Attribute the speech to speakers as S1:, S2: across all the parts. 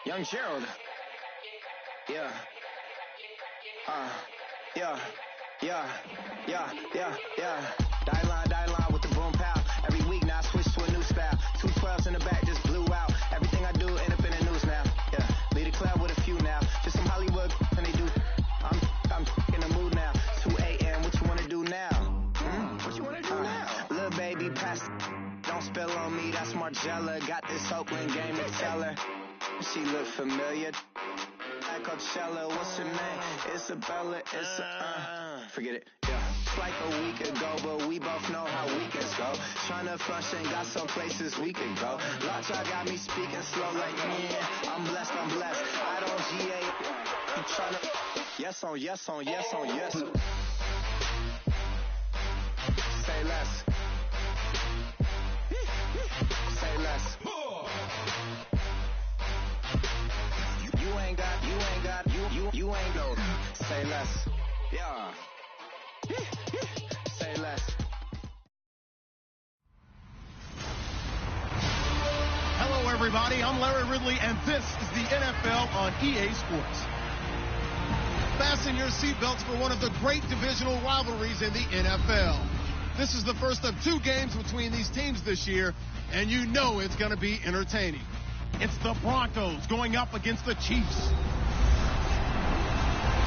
S1: Young Gerald. Yeah. Die line with the boom pow. Every week now I switch to a new style. 212s in the back just blew out. Everything I do end up in the news now. Yeah, lead a club with a few now. Just some Hollywood and they do. I'm in the mood now. 2 a.m. What you wanna do now? What you wanna do now? Little baby, pass. Don't spill on me. That's Margella. Got this Oakland game to tell her. She look familiar. Coachella, what's her name? Isabella, forget it, yeah. It's like a week ago, but we both know how weekends go. Tryna function, got some places we could go. Lot y'all got me speaking slow like, yeah, I'm blessed. I don't GA, you tryna, yes on yes. Say less. Say less. You ain't go. Say less. Yeah. Say less.
S2: Hello, everybody. I'm Larry Ridley, and this is the NFL on EA Sports. Fasten your seatbelts for one of the great divisional rivalries in the NFL. This is the first of 2 games between these teams this year, and you know it's going to be entertaining. It's the Broncos going up against the Chiefs.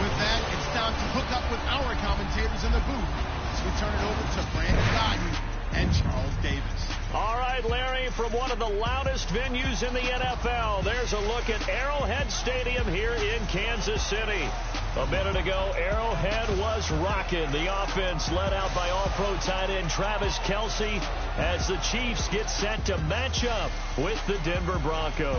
S2: With that, it's time to hook up with our commentators in the booth as we turn it over to Brandon Godden and Charles Davis.
S3: All right, Larry, from one of the loudest venues in the NFL, there's a look at Arrowhead Stadium here in Kansas City. A minute ago, Arrowhead was rocking. The offense led out by all-pro tight end Travis Kelce as the Chiefs get set to match up with the Denver Broncos.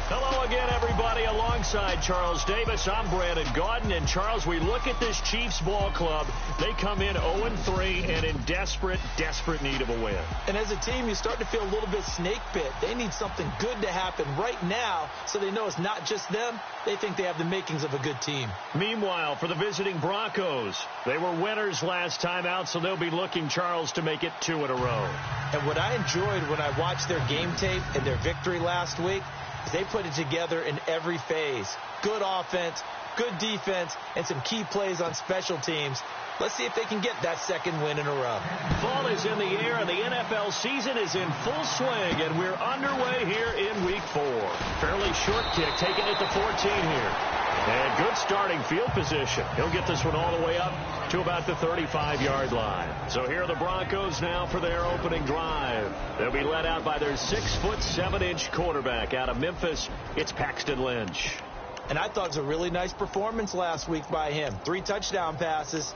S3: Hello again, everybody. Alongside Charles Davis, I'm Brandon Gaudin. And, Charles, we look at this Chiefs ball club. They come in 0-3 and in desperate need of a win.
S4: And as a team, you start to feel a little bit snake bit. They need something good to happen right now so they know it's not just them. They think they have the makings of a good team.
S3: Meanwhile, for the visiting Broncos, they were winners last time out, so they'll be looking, Charles, to make it 2 in a row.
S4: And what I enjoyed when I watched their game tape and their victory last week, they put it together in every phase. Good offense, good defense, and some key plays on special teams. Let's see if they can get that second win in a row.
S3: Fall is in the air, and the NFL season is in full swing, and we're underway here in Week 4. Fairly short kick, taking it to 14 here. And good starting field position. He'll get this one all the way up to about the 35-yard line. So here are the Broncos now for their opening drive. They'll be led out by their 6'7" quarterback out of Memphis. It's Paxton Lynch.
S4: And I thought it was a really nice performance last week by him. 3 touchdown passes.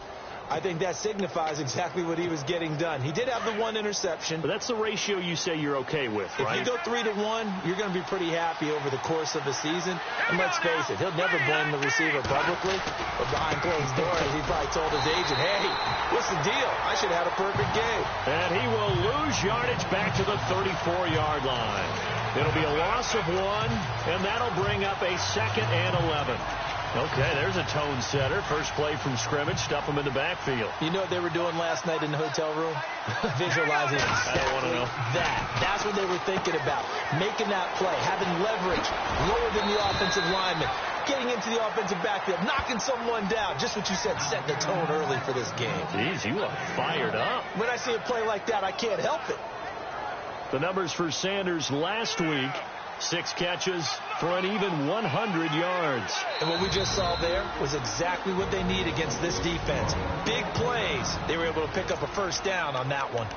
S4: I think that signifies exactly what he was getting done. He did have the 1 interception.
S3: But that's the ratio you say you're okay with, right?
S4: If you go 3-1, you're going to be pretty happy over the course of the season. And let's face it, he'll never blame the receiver publicly. But behind closed doors, he probably told his agent, hey, what's the deal? I should have had a perfect game.
S3: And he will lose yardage back to the 34-yard line. It'll be a loss of 1, and that'll bring up a 2nd and 11. Okay, there's a tone setter. First play from scrimmage. Stuff them in the backfield.
S4: You know what they were doing last night in the hotel room? Visualizing exactly
S3: I don't want to know.
S4: That's what they were thinking about. Making that play, having leverage, lower than the offensive lineman, getting into the offensive backfield, knocking someone down. Just what you said, set the tone early for this game.
S3: Jeez, you are fired up.
S4: When I see a play like that, I can't help it.
S3: The numbers for Sanders last week. 6 catches for an even 100 yards.
S4: And what we just saw there was exactly what they need against this defense. Big plays. They were able to pick up a first down on that one.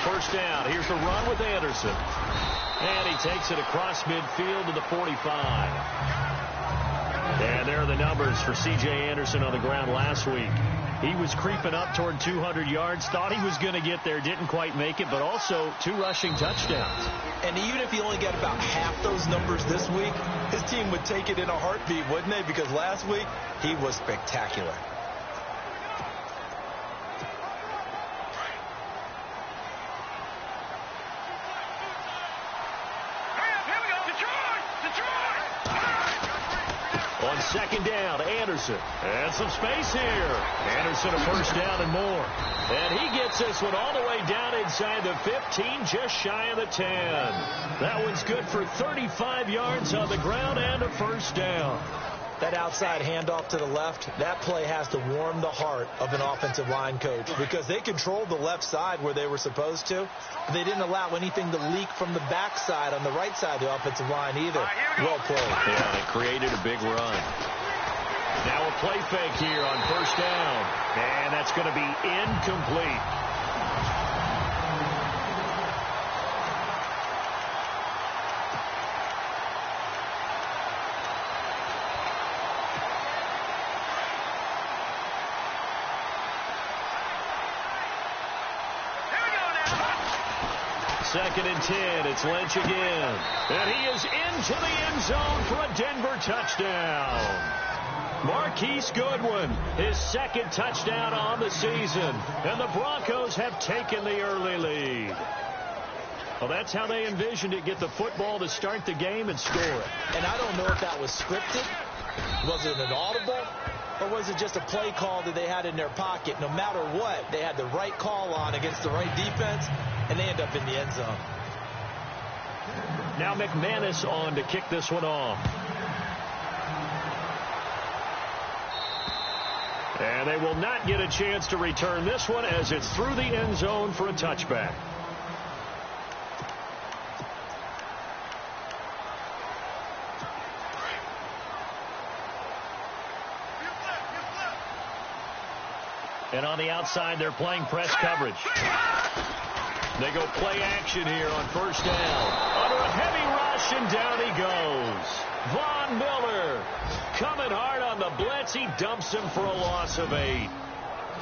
S3: First down. Here's the run with Anderson. And he takes it across midfield to the 45. And there are the numbers for C.J. Anderson on the ground last week. He was creeping up toward 200 yards, thought he was going to get there, didn't quite make it, but also 2 rushing touchdowns.
S4: And even if he only got about half those numbers this week, his team would take it in a heartbeat, wouldn't they? Because last week, he was spectacular.
S3: On second down, Anderson. And some space here. Anderson a first down and more. And he gets this one all the way down inside the 15, just shy of the 10. That one's good for 35 yards on the ground and a first down.
S4: That outside handoff to the left, that play has to warm the heart of an offensive line coach because they controlled the left side where they were supposed to. They didn't allow anything to leak from the backside on the right side of the offensive line either. Well played.
S3: Yeah, they created a big run. Now a play fake here on first down. And that's going to be incomplete. Second and 10. It's Lynch again. And he is into the end zone for a Denver touchdown. Marquise Goodwin, his second touchdown on the season. And the Broncos have taken the early lead. Well, that's how they envisioned it. Get the football to start the game and score it.
S4: And I don't know if that was scripted. Was it an audible? Or was it just a play call that they had in their pocket? No matter what, they had the right call on against the right defense, and they end up in the end zone.
S3: Now McManus on to kick this one off. And they will not get a chance to return this one as it's through the end zone for a touchback. And on the outside, they're playing press coverage. They go play action here on first down. Under a heavy rush, and down he goes. Von Miller coming hard on the blitz. He dumps him for a loss of 8.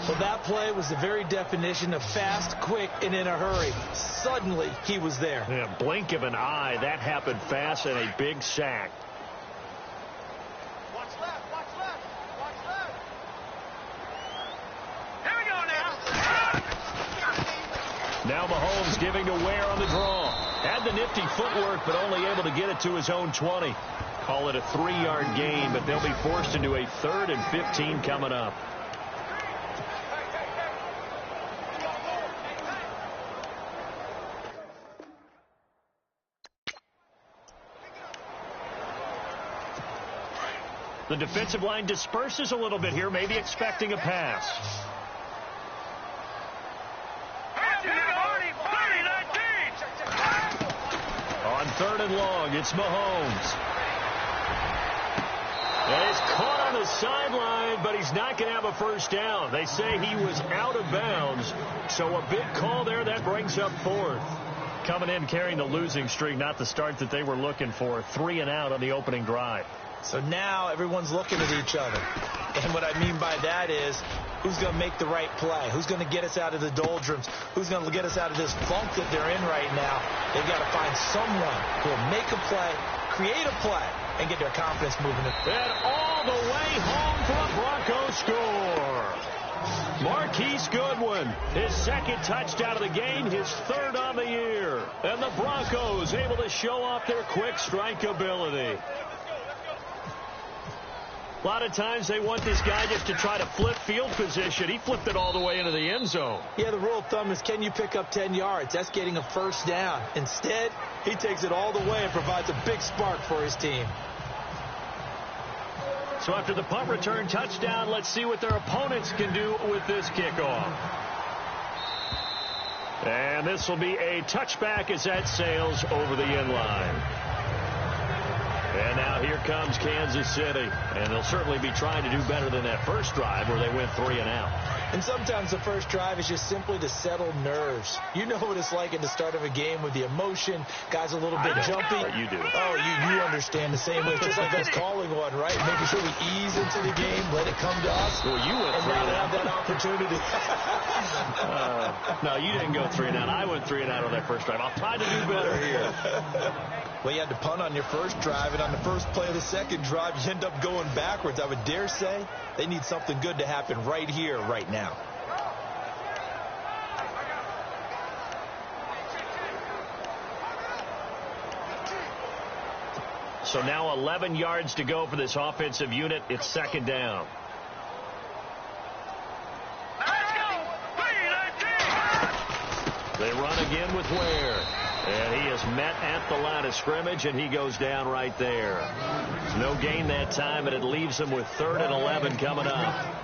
S4: Well, that play was the very definition of fast, quick, and in a hurry. Suddenly, he was there.
S3: Yeah, blink of an eye. That happened fast and a big sack. Now Mahomes giving to Ware on the draw. Had the nifty footwork, but only able to get it to his own 20. Call it a 3-yard gain, but they'll be forced into a 3rd and 15 coming up. The defensive line disperses a little bit here, maybe expecting a pass. On 3rd and long, it's Mahomes. And he's caught on the sideline, but he's not going to have a first down. They say he was out of bounds, so a big call there. That brings up 4th. Coming in carrying the losing streak, not the start that they were looking for. 3 and out on the opening drive.
S4: So now everyone's looking at each other. And what I mean by that is, who's going to make the right play? Who's going to get us out of the doldrums? Who's going to get us out of this funk that they're in right now? They've got to find someone who will make a play, create a play, and get their confidence moving.
S3: And all the way home for a Broncos score. Marquise Goodwin, his second touchdown of the game, his 3rd on the year. And the Broncos able to show off their quick strike ability. A lot of times they want this guy just to try to flip field position. He flipped it all the way into the end zone.
S4: Yeah, the rule of thumb is, can you pick up 10 yards? That's getting a first down. Instead, he takes it all the way and provides a big spark for his team.
S3: So after the punt return touchdown, let's see what their opponents can do with this kickoff. And this will be a touchback as that sails over the end line. And now here comes Kansas City. And they'll certainly be trying to do better than that first drive where they went 3 and out.
S4: And sometimes the first drive is just simply to settle nerves. You know what it's like at the start of a game with the emotion. Guys a little bit jumpy.
S3: But you do.
S4: Oh, you understand the same way. It's just like us calling one, right? Making sure we ease into the game, let it come to us.
S3: Well, you went
S4: and
S3: 3
S4: now
S3: and
S4: have
S3: out.
S4: that opportunity.
S3: No, you didn't go 3 and out. I went 3 and out on that first drive. I'll try to do better here.
S4: Well, you had to punt on your first drive, and on the first play of the second drive, you end up going backwards. I would dare say they need something good to happen right here, right now.
S3: So now 11 yards to go for this offensive unit. It's second down. They run again with Ware. And he is met at the line of scrimmage, and he goes down right there. No gain that time, and it leaves him with 3rd and 11 coming up.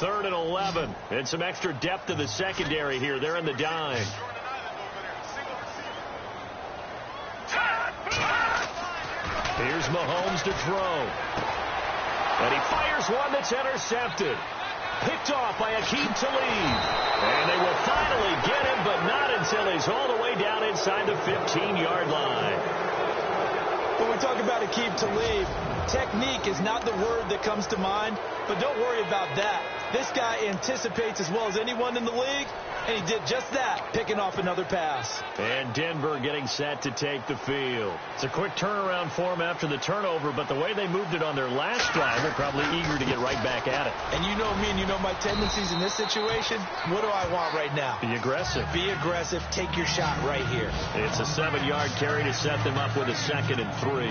S3: Third and 11, and some extra depth to the secondary here. They're in the dime. Here's Mahomes to throw. And he fires one that's intercepted. Picked off by Aqib Talib. And they will finally get him, but not until he's all the way down inside the 15-yard line.
S4: When we talk about Aqib Talib, technique is not the word that comes to mind, but don't worry about that. This guy anticipates as well as anyone in the league, and he did just that, picking off another pass.
S3: And Denver getting set to take the field. It's a quick turnaround for them after the turnover, but the way they moved it on their last drive, they're probably eager to get right back at it.
S4: And you know me and you know my tendencies in this situation. What do I want right now?
S3: Be aggressive.
S4: Be aggressive. Take your shot right here.
S3: It's a 7-yard carry to set them up with a 2nd and 3.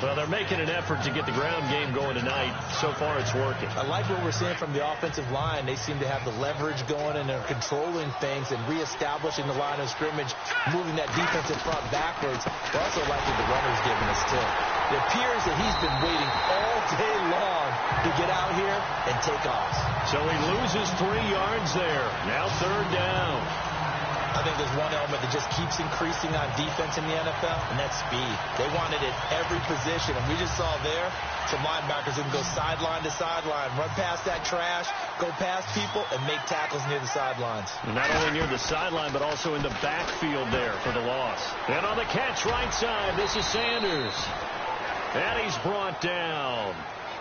S3: Well, they're making an effort to get the ground game going tonight. So far, it's working.
S4: I like what we're seeing from the offensive line. They seem to have the leverage going, and they're controlling things and reestablishing the line of scrimmage, moving that defensive front backwards. We're also liking the runners giving us too. It appears that he's been waiting all day long to get out here and take off.
S3: So he loses 3 yards there. Now 3rd down.
S4: I think there's one element that just keeps increasing on defense in the NFL, and that's speed. They want it at every position, and we just saw there some linebackers who can go sideline to sideline, run past that trash, go past people, and make tackles near the sidelines.
S3: Not only near the sideline, but also in the backfield there for the loss. And on the catch right side, this is Sanders. And he's brought down.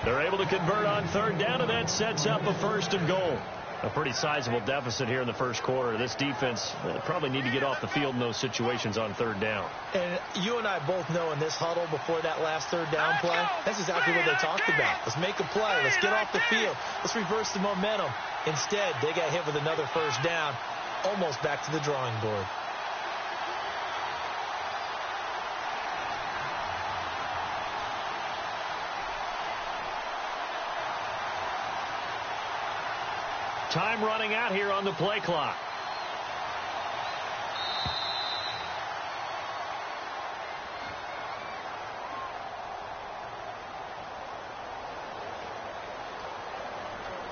S3: They're able to convert on 3rd down, and that sets up a 1st and goal. A pretty sizable deficit here in the first quarter. This defense probably need to get off the field in those situations on 3rd down.
S4: And you and I both know in this huddle before that last 3rd down play, that's exactly what they talked about. Let's make a play. Let's get off the field. Let's reverse the momentum. Instead, they got hit with another 1st down, almost back to the drawing board.
S3: Time running out here on the play clock.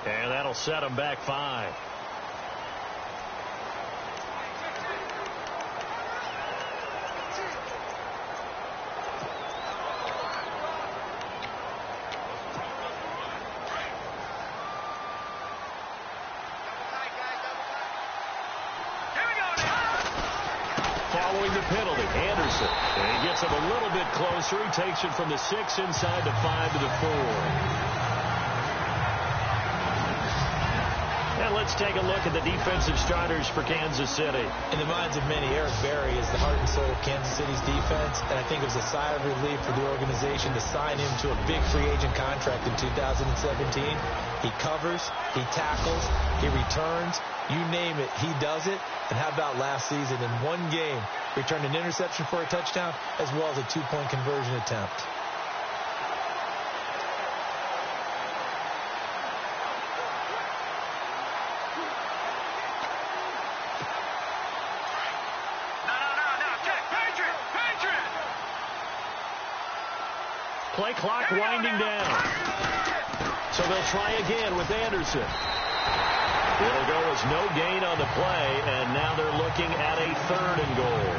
S3: And that'll set them back 5. Following the penalty, Anderson. And he gets him a little bit closer. He takes it from the 6 inside the 5 to the 4. And let's take a look at the defensive starters for Kansas City.
S4: In the minds of many, Eric Berry is the heart and soul of Kansas City's defense, and I think it was a sigh of relief for the organization to sign him to a big free agent contract in 2017. He covers, he tackles, he returns, you name it, he does it. And how about last season in one game, returned an interception for a touchdown as well as a 2-point conversion attempt.
S3: Play clock winding down. So they'll try again with Anderson. It'll go as no gain on the play, and now they're looking at a 3rd and goal.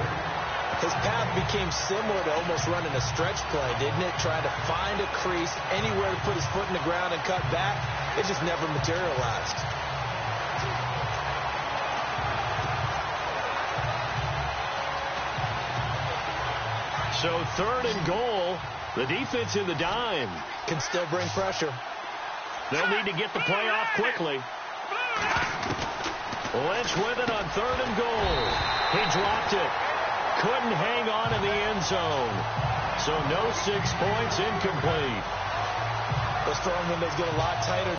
S4: His path became similar to almost running a stretch play, didn't it? Trying to find a crease, anywhere to put his foot in the ground and cut back. It just never materialized.
S3: So 3rd and goal. The defense in the dime.
S4: Can still bring pressure.
S3: They'll need to get the play off quickly. Lynch with it on 3rd and goal. He dropped it. Couldn't hang on in the end zone. So no 6 points, incomplete.
S4: Those throwing windows get a lot tighter.